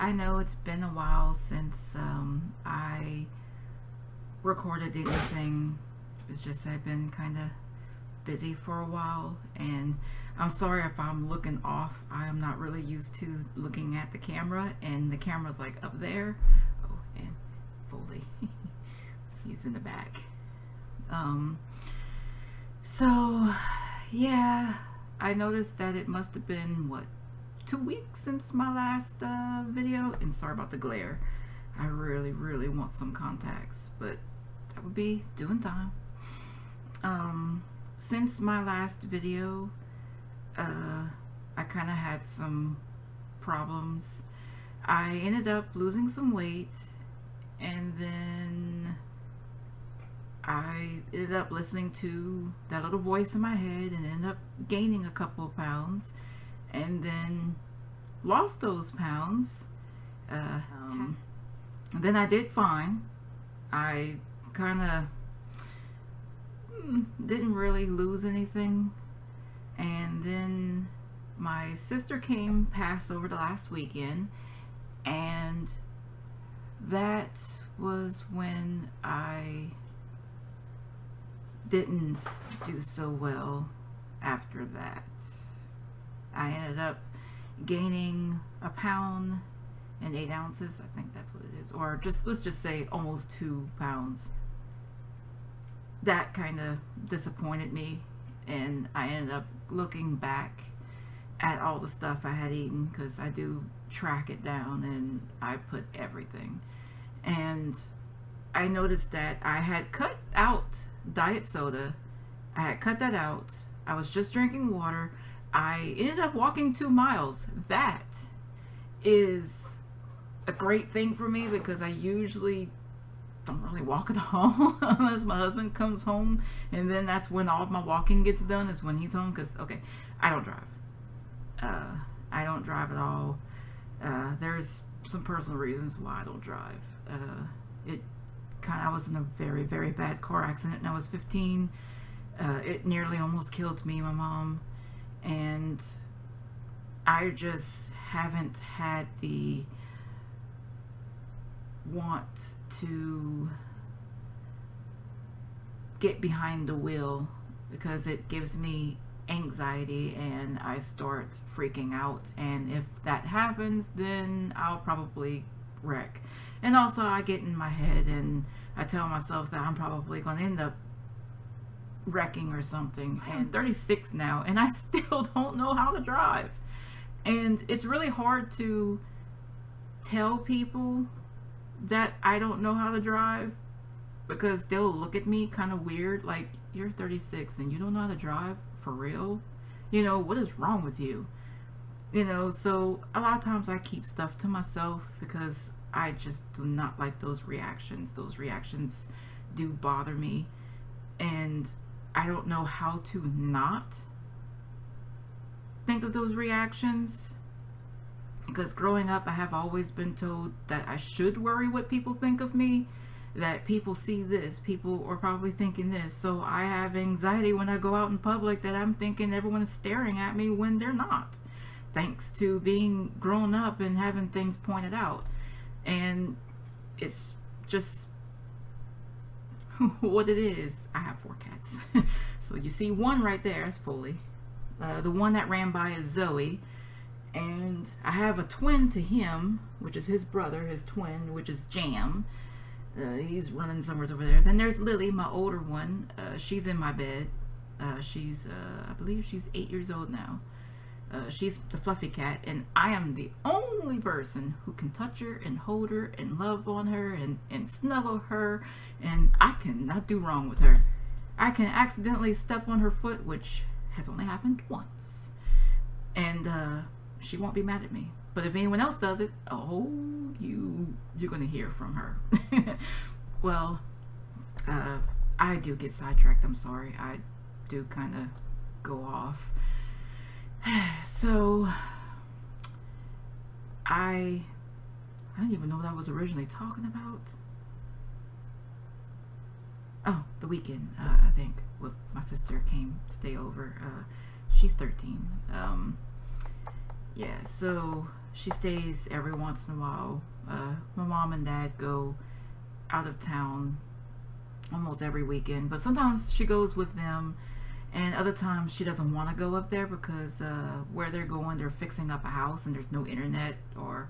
I know it's been a while since I recorded anything. It's just I've been kind of busy for a while, and I'm sorry if I'm looking off. I am not really used to looking at the camera, and the camera's like up there. Oh, and Foley, he's in the back. So yeah, I noticed that it must have been, what, 2 weeks since my last video, and sorry about the glare. I really want some contacts, but that would be doing time. Since my last video, I kind of had some problems. I ended up losing some weight, and then I ended up listening to that little voice in my head and ended up gaining a couple of pounds, and then lost those pounds. Then I did fine. I kind of didn't really lose anything, and then my sister came past over the last weekend, and that was when I didn't do so well. After that, I ended up gaining 1 pound and 8 ounces. I think that's what it is, or just, let's just say almost 2 pounds. That kind of disappointed me, and I ended up looking back at all the stuff I had eaten, because I do track it down and I put everything, and I noticed that I had cut out diet soda. I had cut that out. I was just drinking water. I ended up walking 2 miles. That is a great thing for me, because I usually don't really walk at all unless my husband comes home, and then that's when all of my walking gets done, is when he's home, because okay, I don't drive. I don't drive at all. There's some personal reasons why I don't drive. I was in a very bad car accident when I was 15. It nearly almost killed me and my mom, and I just haven't had the want to get behind the wheel, because it gives me anxiety and I start freaking out, and if that happens, then I'll probably wreck. And also I get in my head and I tell myself that I'm probably going to end up wrecking or something. I'm 36 now and I still don't know how to drive, and it's really hard to tell people that I don't know how to drive, because they'll look at me kind of weird, like, you're 36 and you don't know how to drive? For real? You know, what is wrong with you? You know, so a lot of times I keep stuff to myself, because I just do not like those reactions. Those reactions do bother me, and I don't know how to not think of those reactions, because growing up I have always been told that I should worry what people think of me, that people see this, people are probably thinking this, so I have anxiety when I go out in public that I'm thinking everyone is staring at me when they're not, thanks to being grown up and having things pointed out. And it's just what it is. I have 4 cats. So you see one right there, that's Foley. The one that ran by is Zoe, and I have a twin to him, which is his brother, his twin, which is Jam. He's running somewhere over there. Then there's Lily, my older one. She's in my bed. She's I believe she's 8 years old now. She's the fluffy cat, and I am the only person who can touch her and hold her and love on her and snuggle her, and I cannot do wrong with her. I can accidentally step on her foot, which has only happened once, and she won't be mad at me. But if anyone else does it, oh, you're gonna hear from her. Well, I do get sidetracked. I'm sorry. I do kind of go off. So I don't even know what I was originally talking about. Oh, the weekend, I think, with my sister came stay over. She's 13. Yeah, so she stays every once in a while. My mom and dad go out of town almost every weekend, but sometimes she goes with them, and other times she doesn't want to go up there because where they're going, they're fixing up a house and there's no internet or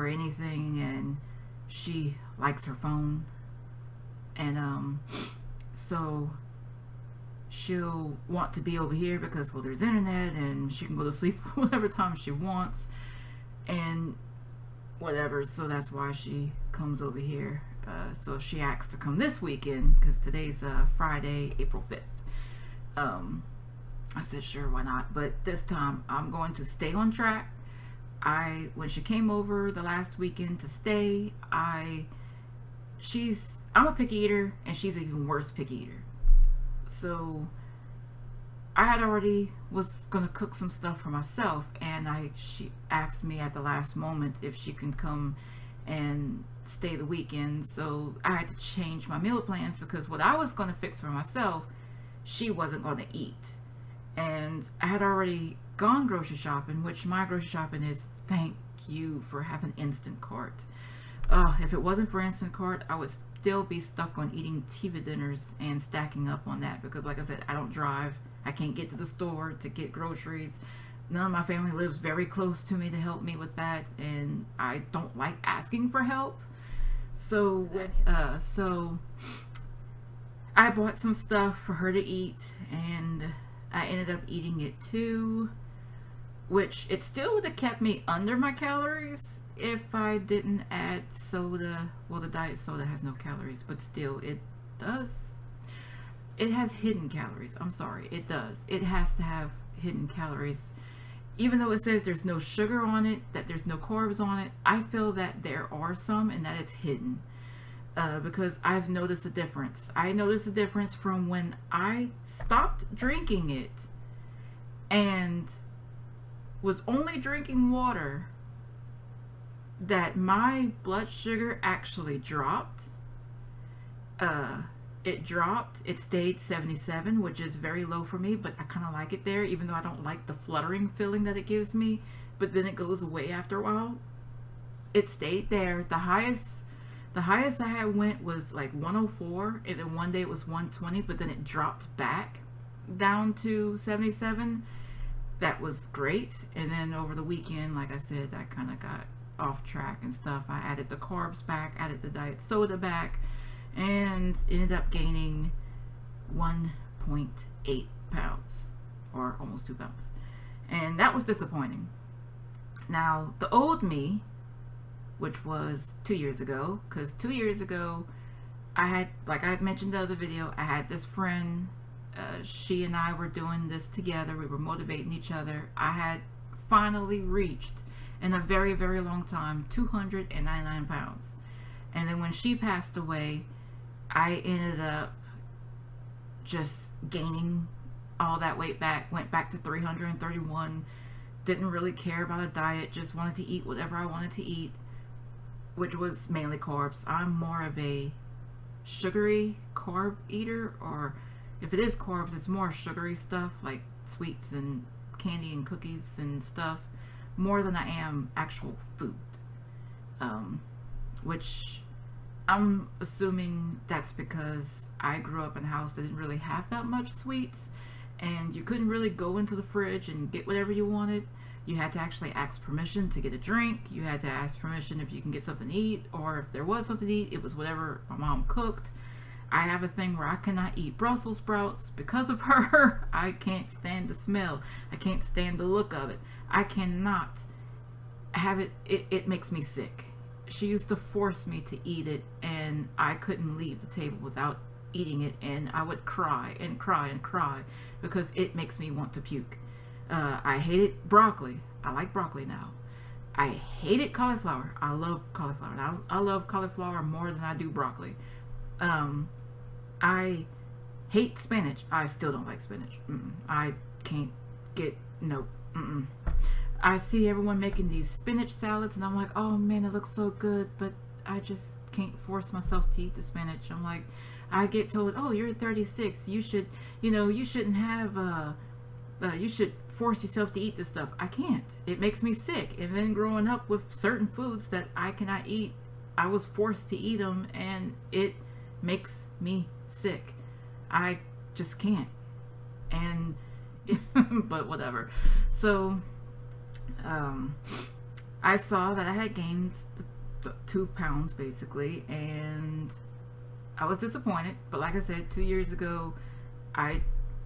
anything, and she likes her phone, and so she'll want to be over here because, well, there's internet and she can go to sleep whatever time she wants and whatever. So that's why she comes over here. So she asked to come this weekend because today's Friday, April 5th. I said sure, why not, but this time I'm going to stay on track. When she came over the last weekend to stay, I'm a picky eater and she's an even worse picky eater. So I had already was gonna cook some stuff for myself, and she asked me at the last moment if she can come and stay the weekend. So I had to change my meal plans because what I was gonna fix for myself, she wasn't gonna eat. And I had already gone grocery shopping, which my grocery shopping is, thank you for having Instant Cart. If it wasn't for Instant Cart, I would still be stuck on eating TV dinners and stacking up on that because, like I said, I don't drive. I can't get to the store to get groceries. None of my family lives very close to me to help me with that, and I don't like asking for help. So I bought some stuff for her to eat, and I ended up eating it too, which it still would have kept me under my calories if I didn't add soda. Well, the diet soda has no calories, but still, it does. It has hidden calories. I'm sorry, it does. It has to have hidden calories. Even though it says there's no sugar on it, that there's no carbs on it, I feel that there are some and that it's hidden. Because I've noticed a difference. I noticed a difference from when I stopped drinking it and was only drinking water, that my blood sugar actually dropped. It dropped. It stayed 77, which is very low for me, but I kind of like it there, even though I don't like the fluttering feeling that it gives me, but then it goes away after a while. It stayed there. The highest I had went was like 104, and then one day it was 120, but then it dropped back down to 77. That was great. And then over the weekend, like I said, I kind of got off track and stuff. I added the carbs back, added the diet soda back, and ended up gaining 1.8 pounds, or almost 2 pounds. And that was disappointing. Now, the old me, which was 2 years ago, because 2 years ago, I had, like I mentioned in the other video, I had this friend. She and I were doing this together. We were motivating each other. I had finally reached, in a very, very long time, 299 pounds. And then when she passed away, I ended up just gaining all that weight back, went back to 331, didn't really care about a diet, just wanted to eat whatever I wanted to eat, which was mainly carbs. I'm more of a sugary carb eater, or if it is carbs, it's more sugary stuff like sweets and candy and cookies and stuff, more than I am actual food. Which I'm assuming that's because I grew up in a house that didn't really have that much sweets, and you couldn't really go into the fridge and get whatever you wanted. You had to actually ask permission to get a drink. You had to ask permission if you can get something to eat, or if there was something to eat, it was whatever my mom cooked. I have a thing where I cannot eat Brussels sprouts because of her. I can't stand the smell. I can't stand the look of it. I cannot have it. It makes me sick. She used to force me to eat it, and I couldn't leave the table without eating it, and I would cry and cry and cry because it makes me want to puke. I hated broccoli. I like broccoli now. I hated cauliflower. I love cauliflower. I love cauliflower more than I do broccoli. I hate spinach. I still don't like spinach. I can't get, nope. I see everyone making these spinach salads, and I'm like, oh man, it looks so good, but I just can't force myself to eat the spinach. I'm like, I get told, oh, you're 36. You should, you shouldn't have, you should force yourself to eat this stuff. I can't. It makes me sick. And then growing up with certain foods that I cannot eat, I was forced to eat them, and it makes me sick. I just can't. And but whatever. So I saw that I had gained 2 pounds basically, and I was disappointed. But like I said, 2 years ago,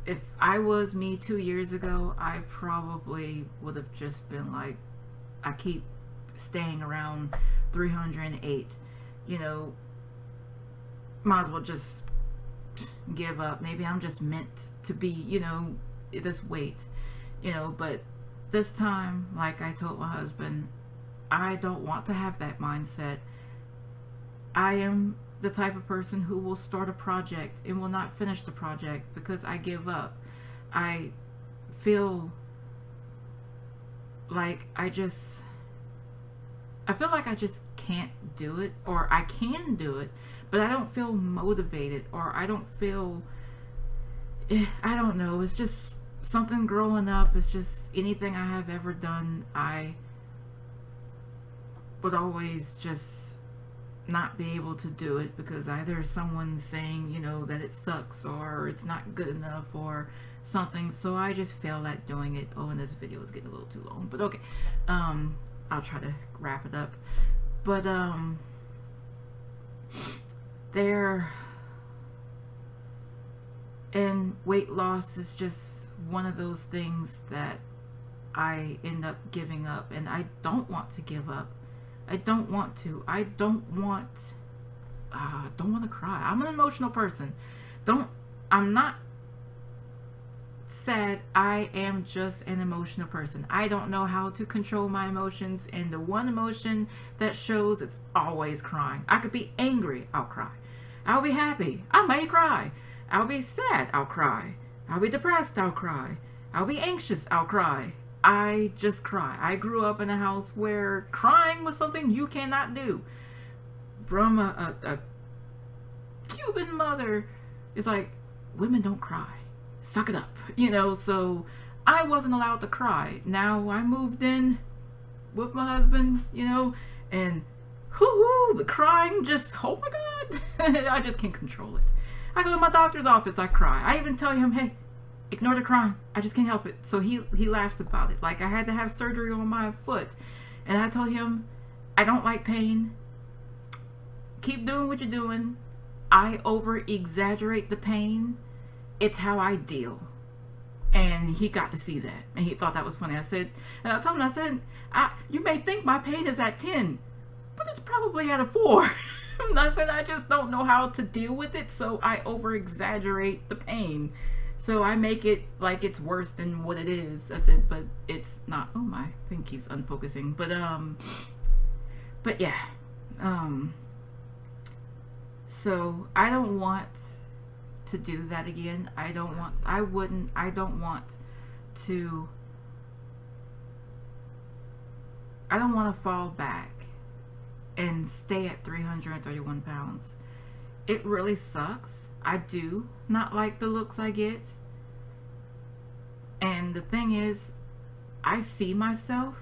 if I was me 2 years ago, I probably would have just been like, I keep staying around 308, you know, might as well just give up. Maybe I'm just meant to be, you know, this weight, you know. But this time, like I told my husband, I don't want to have that mindset. I am the type of person who will start a project and will not finish the project because I give up. I feel like I just can't do it, or I can do it, but I don't feel motivated, or I don't feel, I don't know, it's just something growing up. It's just anything I have ever done, I would always just not be able to do it because either someone's saying, you know, that it sucks or it's not good enough or something. So I just fail at doing it. Oh, and this video is getting a little too long, but okay. I'll try to wrap it up. But and weight loss is just one of those things that I end up giving up, and I don't want to give up. I don't want to. I don't want to cry. I'm an emotional person. I'm not sad. I am just an emotional person. I don't know how to control my emotions, and the one emotion that shows, it's always crying. I could be angry, I'll cry. I'll be happy, I may cry. I'll be sad, I'll cry. I'll be depressed, I'll cry. I'll be anxious, I'll cry. I just cry. I grew up in a house where crying was something you cannot do. From a Cuban mother, it's like, women don't cry. Suck it up, you know. So I wasn't allowed to cry. Now I moved in with my husband, you know, and the crying just, oh my God, I just can't control it. I go to my doctor's office, I cry. I even tell him, hey, ignore the crying. I just can't help it. So he laughs about it. Like, I had to have surgery on my foot, and I told him, I don't like pain. Keep doing what you're doing. I over exaggerate the pain. It's how I deal. And he got to see that, and he thought that was funny. I said, and I told him, I said, you may think my pain is at 10, but it's probably at a 4. And I said, I just don't know how to deal with it, so I over exaggerate the pain. So I make it like it's worse than what it is. I said, but it's not. Oh, my thing keeps unfocusing. But yeah. So I don't want to do that again. I don't want to fall back and stay at 331 pounds. It really sucks. I do not like the looks I get. And the thing is, I see myself,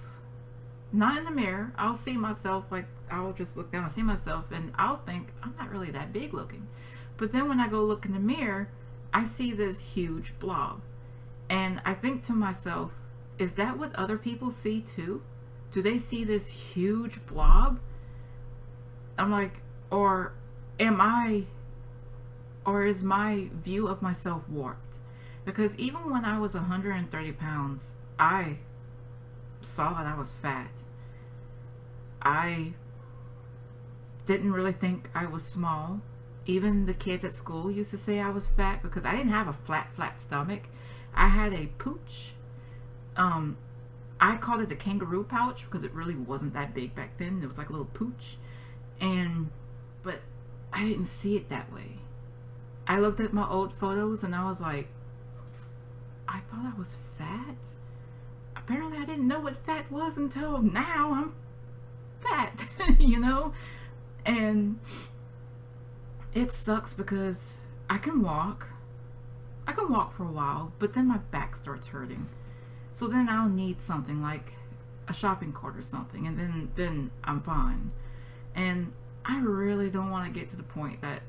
not in the mirror. I'll see myself, like, I'll just look down and see myself, and I'll think, I'm not really that big looking. But then when I go look in the mirror, I see this huge blob. And I think to myself, is that what other people see too? Do they see this huge blob? I'm like, or is my view of myself warped? Because even when I was 130 pounds, I saw that I was fat. I didn't really think I was small. Even the kids at school used to say I was fat because I didn't have a flat stomach. I had a pooch. I called it the kangaroo pouch because it really wasn't that big back then. It was like a little pooch. But I didn't see it that way. I looked at my old photos and I was like, I thought I was fat. Apparently I didn't know what fat was until now. I'm fat, you know? And it sucks because I can walk for a while, but then my back starts hurting. So then I'll need something like a shopping cart or something, and then I'm fine. And I really don't want to get to the point that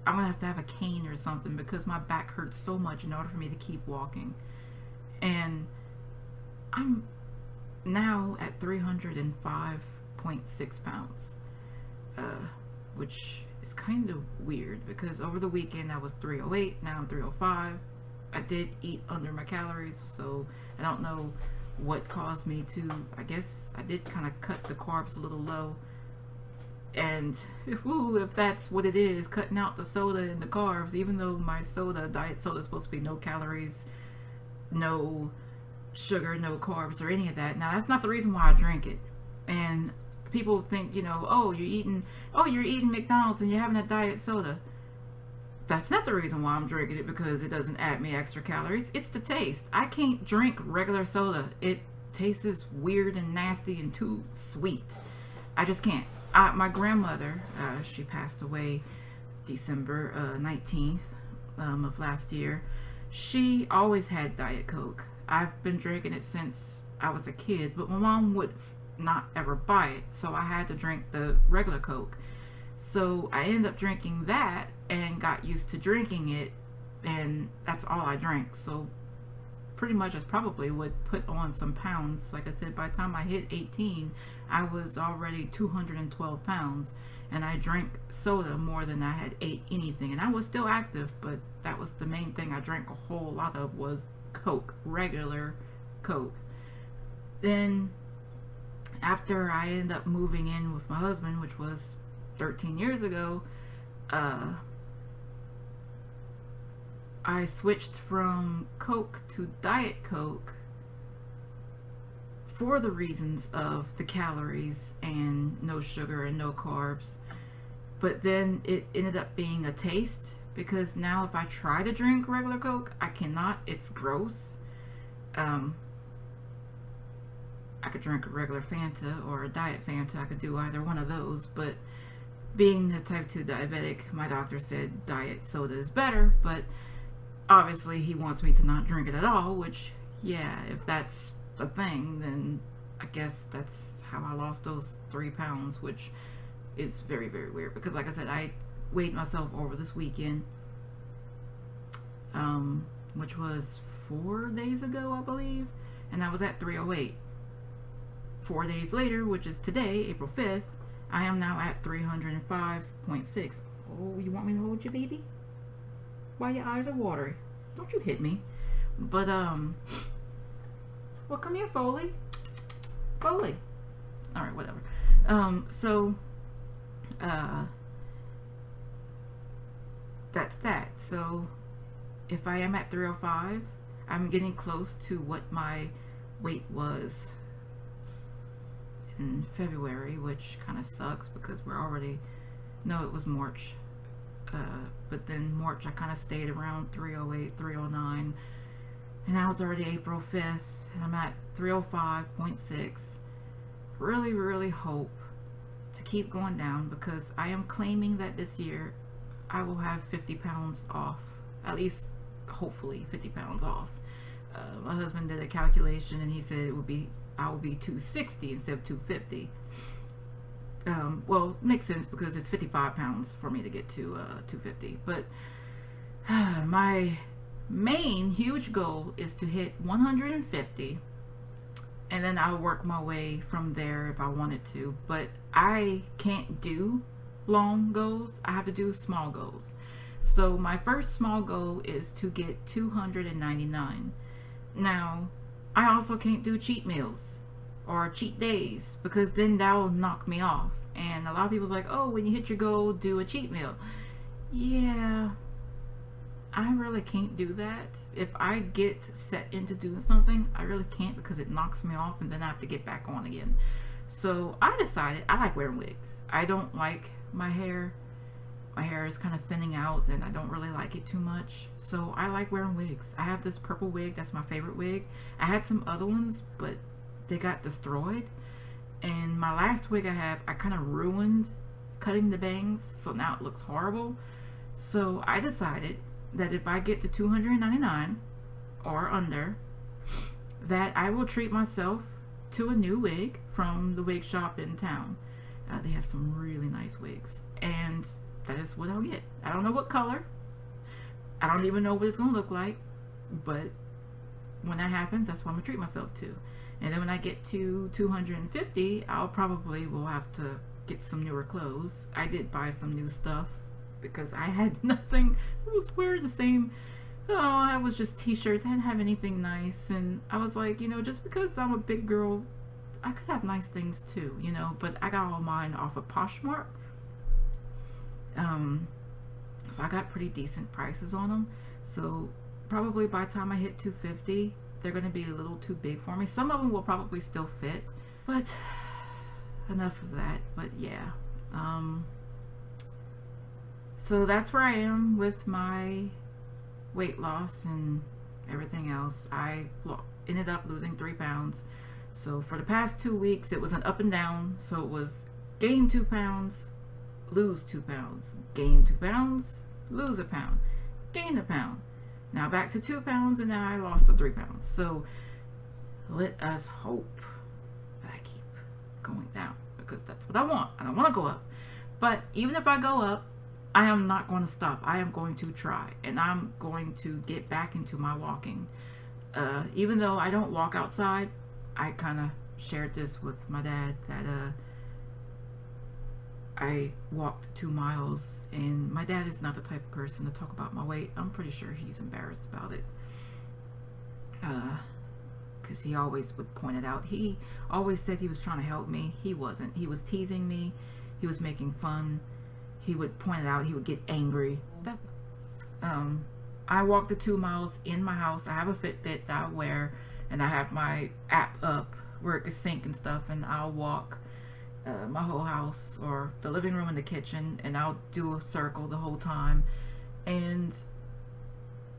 I'm gonna have to have a cane or something because my back hurts so much in order for me to keep walking. And I'm now at 305.6 pounds, which is kind of weird because over the weekend I was 308, now I'm 305. I did eat under my calories, so I don't know what caused me to, I guess I did kind of cut the carbs a little low. And if that's what it is, cutting out the soda and the carbs, even though my soda, diet soda, is supposed to be no calories, no sugar, no carbs, or any of that. Now, that's not the reason why I drink it. And people think, you know, oh, you're eating McDonald's and you're having a diet soda. That's not the reason why I'm drinking it, because it doesn't add me extra calories. It's the taste. I can't drink regular soda. It tastes weird and nasty and too sweet. I just can't. My grandmother, she passed away December 19th of last year. She always had Diet Coke. I've been drinking it since I was a kid, but my mom would not ever buy it, so I had to drink the regular Coke. So I ended up drinking that and got used to drinking it, and that's all I drank. So pretty much I probably would put on some pounds. Like I said, by the time I hit 18, I was already 212 pounds, and I drank soda more than I had ate anything. And I was still active, but that was the main thing I drank a whole lot of was Coke, regular Coke. Then after I ended up moving in with my husband, which was 13 years ago, I switched from Coke to Diet Coke for the reasons of the calories and no sugar and no carbs. But then it ended up being a taste, because now if I try to drink regular Coke, I cannot. It's gross. I could drink a regular Fanta or a Diet Fanta. I could do either one of those, but being a type 2 diabetic, my doctor said diet soda is better, but obviously he wants me to not drink it at all, which, yeah, if that's a thing, then I guess that's how I lost those 3 pounds, which is very, very weird, because like I said, I weighed myself over this weekend, which was 4 days ago, I believe, and I was at 308. 4 days later, which is today, April 5th, I am now at 305.6. Oh, you want me to hold you, baby? Why your eyes are watery? Don't you hit me. But, well, come here, Foley. Foley. Alright, whatever. That's that. So, if I am at 305, I'm getting close to what my weight was in February, which kind of sucks because we're already, no, it was March, but then March I kind of stayed around 308, 309, and now it's already April 5th and I'm at 305.6. Really, really hope to keep going down, because I am claiming that this year I will have 50 pounds off, at least hopefully 50 pounds off. My husband did a calculation and he said it would be, I will be 260 instead of 250. Well, it makes sense because it's 55 pounds for me to get to 250. But my main huge goal is to hit 150, and then I'll work my way from there if I wanted to. But I can't do long goals. I have to do small goals. So my first small goal is to get 299. Now, I also can't do cheat meals or cheat days, because then that will knock me off. And a lot of people's like, oh, when you hit your goal, do a cheat meal. Yeah, I really can't do that. If I get set into doing something, I really can't, because it knocks me off and then I have to get back on again. So I decided I like wearing wigs. I don't like my hair. My hair is kind of thinning out and I don't really like it too much. So I like wearing wigs. I have this purple wig. That's my favorite wig. I had some other ones, but they got destroyed. And my last wig I kind of ruined cutting the bangs. So now it looks horrible. So I decided that if I get to 299 or under, that I will treat myself to a new wig from the wig shop in town. They have some really nice wigs, and that is what I'll get. I don't know what color. I don't even know what it's gonna look like, but when that happens, that's what I'm gonna treat myself to. And then when I get to 250, I'll probably will have to get some newer clothes. I did buy some new stuff because I had nothing. I was wearing the same, oh, I was just t-shirts. I didn't have anything nice, and I was like, you know, just because I'm a big girl, I could have nice things too, you know. But I got all mine off of Poshmark. So I got pretty decent prices on them. So probably by the time I hit 250, they're going to be a little too big for me. Some of them will probably still fit, but enough of that. But yeah, so that's where I am with my weight loss and everything else. I ended up losing 3 pounds. So for the past 2 weeks, it was an up and down. So it was gain 2 pounds, lose 2 pounds, gain 2 pounds, lose a pound, gain a pound. Now back to 2 pounds, and now I lost the 3 pounds. So let us hope that I keep going down, because that's what I want. I don't want to go up. But even if I go up, I am not going to stop. I am going to try, and I'm going to get back into my walking. Even though I don't walk outside, I kind of shared this with my dad that I walked 2 miles, and my dad is not the type of person to talk about my weight. I'm pretty sure he's embarrassed about it, because he always would point it out. He always said he was trying to help me. He wasn't. He was teasing me. He was making fun. He would point it out. He would get angry. That's I walked the 2 miles in my house. I have a Fitbit that I wear, and I have my app up where it can sync and stuff, and I'll walk my whole house, or the living room and the kitchen, and I'll do a circle the whole time. And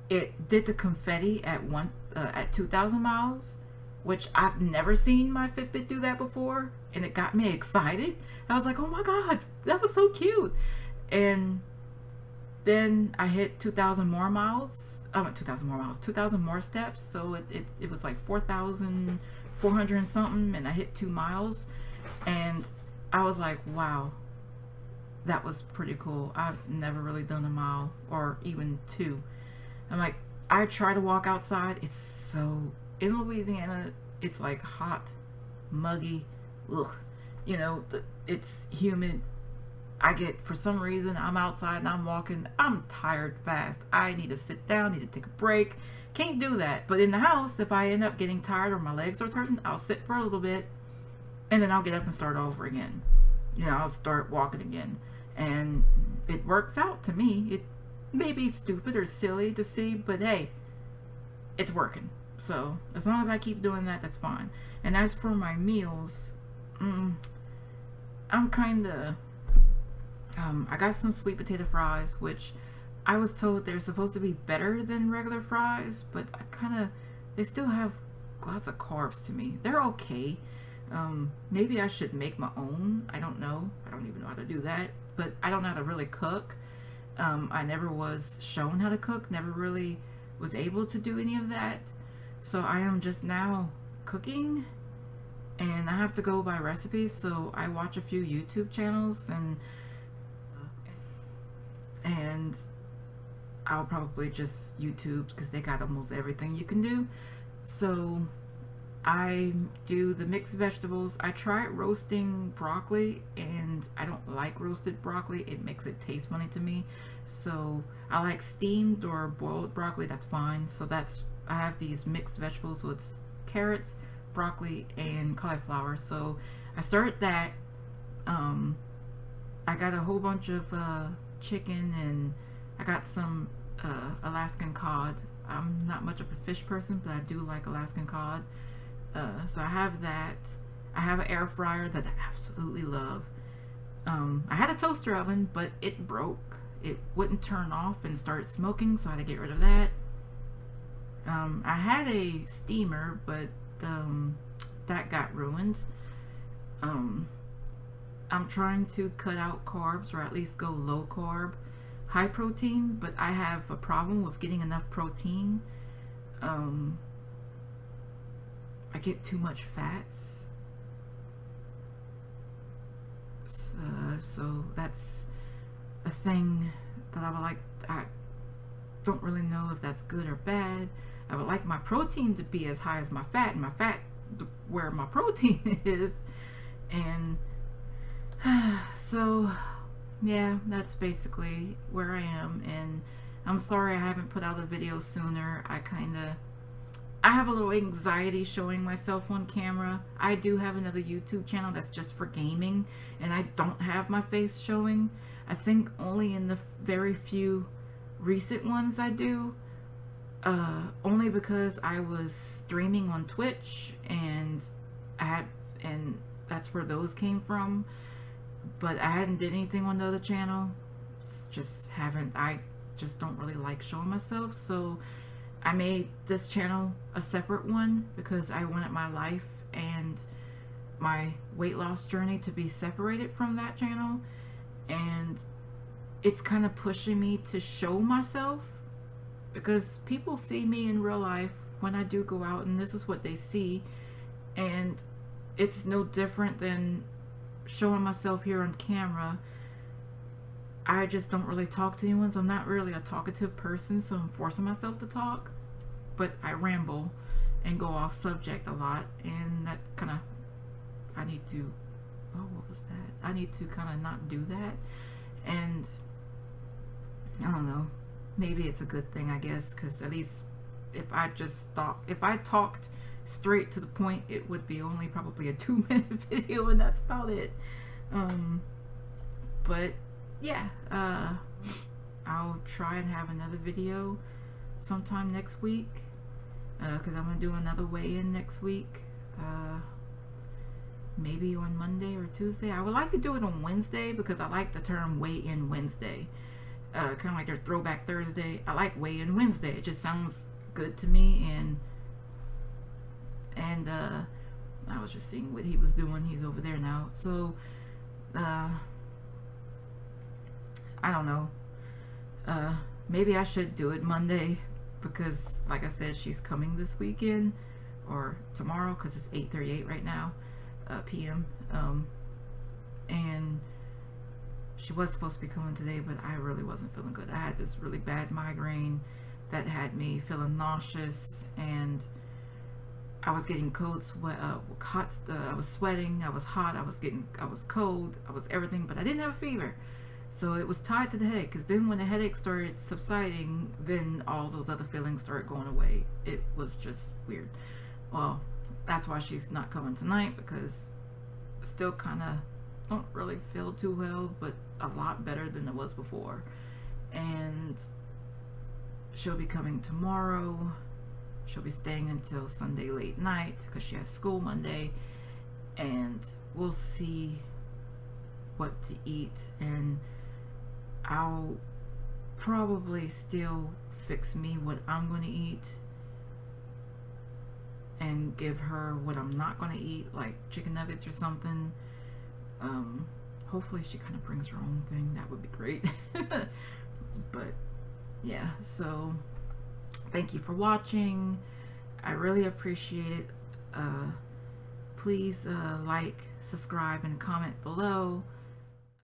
it did the confetti at 2,000 miles, which I've never seen my Fitbit do that before, and it got me excited. I was like, oh my god, that was so cute. And then I hit 2,000 more miles. 2,000 more steps. So it was like 4,400 and something, and I hit 2 miles, and I was like, wow, that was pretty cool. I've never really done a mile, or even 2. I'm like, I try to walk outside. It's so, in Louisiana, it's like hot, muggy, ugh, you know, it's humid. For some reason, I'm outside and I'm walking, I'm tired fast. I need to sit down, need to take a break. Can't do that. But in the house, if I end up getting tired or my legs are hurting, I'll sit for a little bit, and then I'll get up and start over again. You know, I'll start walking again. And it works out to me. It may be stupid or silly to see, but hey, it's working. So as long as I keep doing that, that's fine. And as for my meals, I'm kind of, I got some sweet potato fries, which I was told they're supposed to be better than regular fries, but they still have lots of carbs to me. They're okay. Maybe I should make my own. I don't know. I don't even know how to do that, but I don't know how to really cook. I never was shown how to cook, never really was able to do any of that. So I am just now cooking, and I have to go by recipes. So I watch a few YouTube channels, and I'll probably just YouTube, because they got almost everything you can do. So I do the mixed vegetables. I tried roasting broccoli, and I don't like roasted broccoli. It makes it taste funny to me. So I like steamed or boiled broccoli. That's fine. So I have these mixed vegetables. So it's carrots, broccoli, and cauliflower. So I started that. I got a whole bunch of chicken, and I got some Alaskan cod. I'm not much of a fish person, but I do like Alaskan cod. So I have that. I have an air fryer that I absolutely love. I had a toaster oven, but it broke. It wouldn't turn off and started smoking, so I had to get rid of that. I had a steamer, but that got ruined. I'm trying to cut out carbs, or at least go low carb, high protein, but I have a problem with getting enough protein. I get too much fats. So that's a thing that I would like. I don't really know if that's good or bad. I would like my protein to be as high as my fat, and my fat where my protein is. And so yeah, that's basically where I am. And I'm sorry I haven't put out a video sooner. I have a little anxiety showing myself on camera. I do have another YouTube channel that's just for gaming, and I don't have my face showing. I think only in the very few recent ones I do, only because I was streaming on Twitch, and that's where those came from. But I hadn't did anything on the other channel. I just don't really like showing myself, so I made this channel a separate one because I wanted my life and my weight loss journey to be separated from that channel. And it's kind of pushing me to show myself, because people see me in real life when I do go out, and this is what they see. And it's no different than showing myself here on camera. I just don't really talk to anyone, so I'm not really a talkative person, so I'm forcing myself to talk, but I ramble and go off subject a lot, and that kind of, I need to, oh, what was that? I need to kind of not do that. And I don't know, maybe it's a good thing, I guess, because at least if I talked straight to the point, it would be only probably a 2-minute video, and that's about it. But yeah, I'll try and have another video sometime next week, because I'm gonna do another weigh-in next week, maybe on Monday or Tuesday. I would like to do it on Wednesday, because I like the term weigh-in Wednesday, kind of like there's Throwback Thursday. I like weigh-in Wednesday. It just sounds good to me. And I was just seeing what he was doing. He's over there now. So I don't know. Maybe I should do it Monday, because like I said, she's coming this weekend, or tomorrow, because it's 8:38 right now, p.m. And she was supposed to be coming today, but I really wasn't feeling good. I had this really bad migraine that had me feeling nauseous, and I was getting cold sweat, hot. I was sweating. I was hot. I was cold. I was everything, but I didn't have a fever. So it was tied to the headache, because then when the headache started subsiding, then all those other feelings started going away. It was just weird. Well, that's why she's not coming tonight, because I still kind of don't really feel too well, but a lot better than it was before. And she'll be coming tomorrow. She'll be staying until Sunday late night, because she has school Monday. And we'll see what to eat, and I'll probably still fix me what I'm going to eat and give her what I'm not going to eat, like chicken nuggets or something. Hopefully she kind of brings her own thing. That would be great. But yeah, so thank you for watching. I really appreciate it. Please like, subscribe, and comment below.